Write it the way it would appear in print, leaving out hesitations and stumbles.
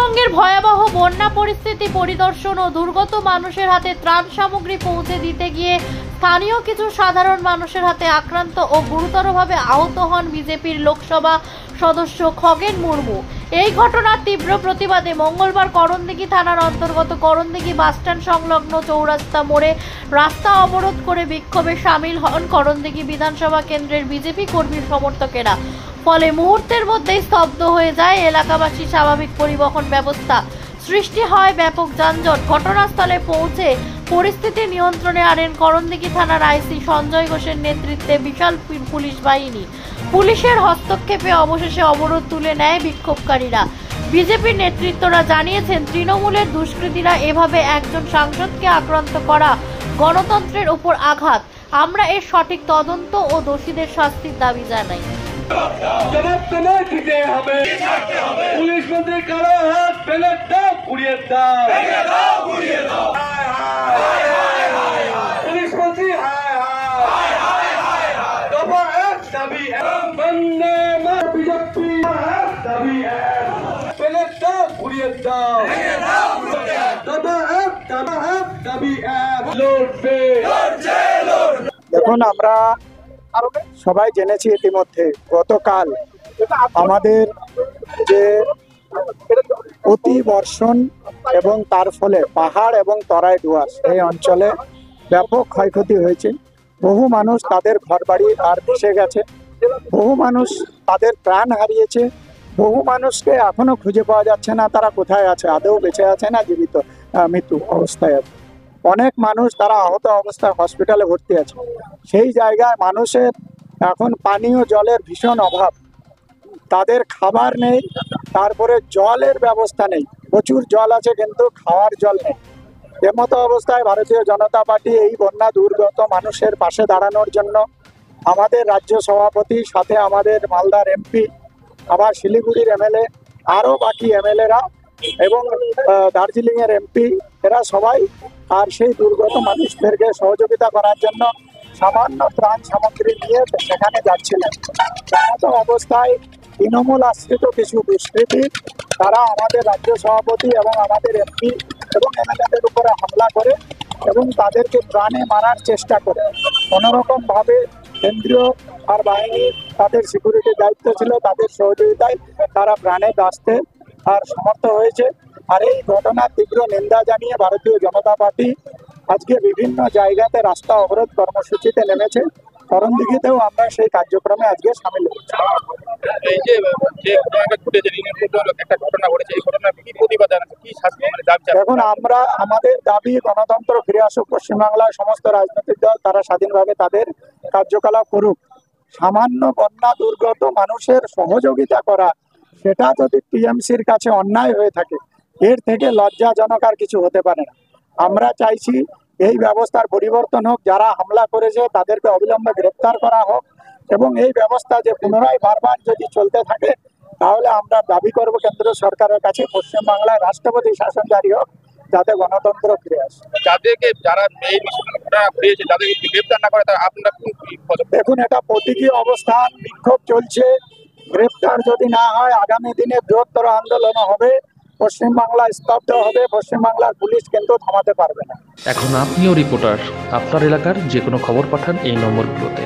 পশ্চিমবঙ্গের ভয়াবহ বন্যা পরিস্থিতি পরিদর্শন ও দুর্গত মানুষের হাতে ত্রাণ সামগ্রী পৌঁছে দিতে গিয়ে স্থানীয় কিছু সাধারণ মানুষের হাতে আক্রান্ত ও গুরুতরভাবে আহত হন বিজেপির লোকসভা সদস্য খগেন মুর্মু। এই ঘটনার তীব্র প্রতিবাদে মঙ্গলবার করণদিঘি থানার অন্তর্গত করণদিঘি বাসস্ট্যান্ড সংলগ্ন চৌরাস্তা মোড়ে রাস্তা অবরোধ করে বিক্ষোভে সামিল হন করণদিঘি বিধানসভা কেন্দ্রের বিজেপি কর্মী সমর্থকেরা। ফলে মুহূর্তের মধ্যেই স্তব্ধ হয়ে যায় এলাকাবাসী স্বাভাবিক পরিবহন ব্যবস্থা। সৃষ্টি হয় ব্যাপক যানজট। ঘটনাস্থলে পৌঁছে পরিস্থিতি নিয়ন্ত্রণে আনেন করণদিঘি থানার আইসি সঞ্জয় ঘোষের নেতৃত্বে বিশাল পুলিশ বাহিনী। পুলিশের হস্তক্ষেপে অবশেষে অবরোধ তুলে নেয় বিক্ষোভকারীরা। বিজেপির নেতৃত্বরা জানিয়েছেন, তৃণমূলের দুষ্কৃতীরা এভাবে একজন সাংসদকে আক্রান্ত করা গণতন্ত্রের উপর আঘাত। আমরা এর সঠিক তদন্ত ও দোষীদের শাস্তির দাবি জানাই। জবাব তোমায় দিতে হবে। পুলিশ মন্ত্রী কারো হাত ফেলে দাও, ঘুরিয়ে দাও, পুলিশ মন্ত্রী দফা এক দাবি বন্দে মাতরম, বিজেপি দাবি ফেলে দাও, ঘুরিয়ে দাও, দফা এক দাবি লড়বে। দেখুন, আমরা সবাই জেনেছি ইতিমধ্যে গতকাল আমাদের যে অতি বর্ষণ এবং তার ফলে পাহাড় এবং তরাই ডুয়ার্স এই অঞ্চলে ব্যাপক ক্ষয়ক্ষতি হয়েছে। বহু মানুষ তাদের ঘরবাড়ি আর ভেসে গেছে, বহু মানুষ তাদের প্রাণ হারিয়েছে, বহু মানুষকে এখনো খুঁজে পাওয়া যাচ্ছে না তারা কোথায় আছে, আদৌ বেঁচে আছে না জীবিত মৃত্যু অবস্থায় আছে। অনেক মানুষ তারা আহত অবস্থায় হসপিটালে ভর্তি আছে। সেই জায়গায় মানুষের এখন পানীয় জলের ভীষণ অভাব, তাদের খাবার নেই, তারপরে জলের ব্যবস্থা নেই। প্রচুর জল আছে কিন্তু খাওয়ার জল নেই। এমতো অবস্থায় ভারতীয় জনতা পার্টি এই বন্যা দুর্গত মানুষের পাশে দাঁড়ানোর জন্য আমাদের রাজ্য সভাপতি, সাথে আমাদের মালদার এমপি, আবার শিলিগুড়ির এমএলএ, আরও বাকি এমএলএরা এবং দার্জিলিংয়ের এমপি, এরা সবাই আর সেই দুর্গত মানুষদেরকে সহযোগিতা করার জন্য সামান্য ত্রাণ সামগ্রী নিয়ে সেখানে যাচ্ছিলেন। এমতো অবস্থায় তৃণমূল আশ্রিত কিছু দুষ্কৃতী তারা আমাদের রাজ্য সভাপতি এবং আমাদের এমপি এবং এমএলএদের উপরে হামলা করে এবং তাদেরকে প্রাণে মারার চেষ্টা করে। কোনোরকমভাবে কেন্দ্রীয় আর বাহিনী তাদের সিকিউরিটির দায়িত্ব ছিল, তাদের সহযোগিতায় তারা প্রাণে বাঁচতে আর সমর্থ হয়েছে। আর এই ঘটনার তীব্র নিন্দা জানিয়ে ভারতীয় জনতা পার্টি আজকে বিভিন্ন জায়গাতে রাস্তা অবরোধ কর্মসূচিতে নেমেছে। করণদিঘিতেও আমরা সেই কার্যক্রমে আজকে সামিল হচ্ছি। দেখুন, আমরা আমাদের দাবি গণতন্ত্র ফিরে আসুক পশ্চিমবাংলায়, সমস্ত রাজনৈতিক দল তারা স্বাধীনভাবে তাদের কার্যকলাপ করুক। সামান্য বন্যা দুর্গত মানুষের সহযোগিতা করা, সেটা যদি টিএমসির কাছে অন্যায় হয়ে থাকে, এর থেকে লজ্জাজনক আর কিছু হতে পারে না। আমরা চাইছি এই ব্যবস্থার পরিবর্তন হোক, যারা হামলা করেছে তাদেরকে অবিলম্বে গ্রেপ্তার করা হোক এবং এই ব্যবস্থা যে পুনরায় বারবার যদি চলতে থাকে তাহলে আমরা দাবি করব কেন্দ্র সরকারের কাছে পশ্চিমবাংলায় রাষ্ট্রপতি শাসন জারি হোক, যাতে গণতন্ত্র ফিরে আসে। দেখুন, এটা প্রতীকী অবস্থান, বিক্ষোভ চলছে। গ্রেপ্তার যদি না হয় আগামী দিনে বৃহত্তর আন্দোলন হবে, পশ্চিমবাংলা স্তব্ধ হবে, পশ্চিমবাংলার পুলিশ কিন্তু থামাতে পারবে না। এখন আপনিও রিপোর্টার, আপনার এলাকার যে কোনো খবর পাঠান এই নম্বরগুলোতে।